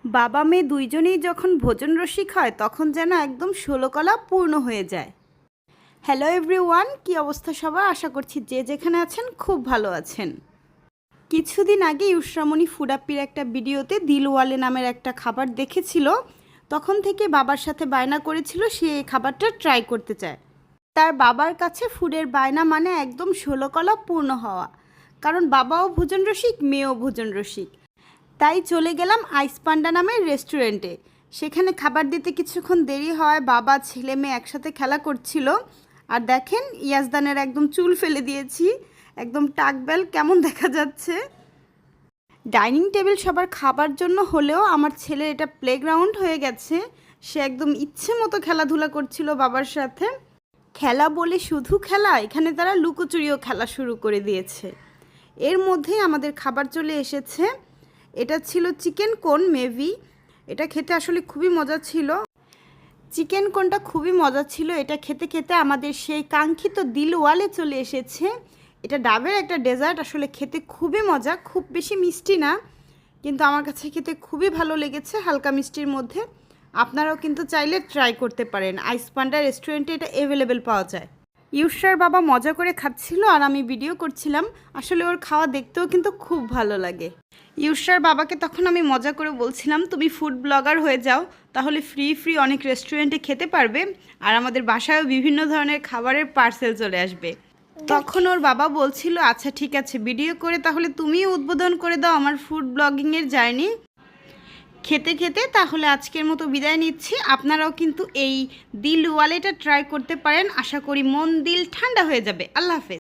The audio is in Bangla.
বাবা মেয়ে দুইজনেই যখন ভোজন রসিক হয় তখন যেন একদম ষোলকলা পূর্ণ হয়ে যায়। হ্যালো এভরিওয়ান, কি অবস্থা সবার? আশা করছি যে যেখানে আছেন খুব ভালো আছেন। কিছুদিন আগে ইউসরামণি ফুড আপ্পির একটা ভিডিওতে দিলওয়ালে নামের একটা খাবার দেখেছিল। তখন থেকে বাবার সাথে বায়না করেছিল সে এই খাবারটা ট্রাই করতে চায়। তার বাবার কাছে ফুডের বায়না মানে একদম ষোলকলা পূর্ণ হওয়া, কারণ বাবাও ভোজন রসিক, মেয়েও ভোজন রসিক। তাই চলে গেলাম আইস পান্ডা নামের রেস্টুরেন্টে। সেখানে খাবার দিতে কিছুক্ষণ দেরি হয়, বাবা ছেলে মেয়ে একসাথে খেলা করছিল। আর দেখেন ইয়াজদানের একদম চুল ফেলে দিয়েছি, একদম টাকবেল কেমন দেখা যাচ্ছে। ডাইনিং টেবিল সবার খাবার জন্য হলেও আমার ছেলের এটা প্লেগ্রাউন্ড হয়ে গেছে। সে একদম ইচ্ছে মতো খেলাধুলা করছিল বাবার সাথে। খেলা বলে শুধু খেলা, এখানে তারা লুকোচুরিও খেলা শুরু করে দিয়েছে। এর মধ্যেই আমাদের খাবার চলে এসেছে। এটা ছিল চিকেন কোন মেভি। এটা খেতে আসলে খুবই মজা ছিল। চিকেন কোনটা খুবই মজা ছিল। এটা খেতে খেতে আমাদের সেই কাঙ্ক্ষিত দিলওয়ালে চলে এসেছে। এটা ডাবের একটা ডেজার্ট, আসলে খেতে খুবই মজা, খুব বেশি মিষ্টি না, কিন্তু আমার কাছে খেতে খুবই ভালো লেগেছে, হালকা মিষ্টির মধ্যে। আপনারাও কিন্তু চাইলে ট্রাই করতে পারেন। আইস পান্ডা রেস্টুরেন্টে এটা অ্যাভেলেবেল পাওয়া যায়। ইউসার বাবা মজা করে খাচ্ছিল আর আমি ভিডিও করছিলাম। আসলে ওর খাওয়া দেখতেও কিন্তু খুব ভালো লাগে। ইউসার বাবাকে তখন আমি মজা করে বলছিলাম, তুমি ফুড ব্লগার হয়ে যাও, তাহলে ফ্রি অনেক রেস্টুরেন্টে খেতে পারবে, আর আমাদের বাসায়ও বিভিন্ন ধরনের খাবারের পার্সেল চলে আসবে। তখন ওর বাবা বলছিল, আচ্ছা ঠিক আছে, ভিডিও করে তাহলে তুমিও উদ্বোধন করে দাও আমার ফুড ব্লগিংয়ের জার্নি। খেতে খেতে তাহলে আজকের মতো বিদায় নিচ্ছি। আপনারাও কিন্তু এই দিলওয়ালেটা ট্রাই করতে পারেন। আশা করি মন দিল ঠান্ডা হয়ে যাবে। আল্লাহ হাফেজ।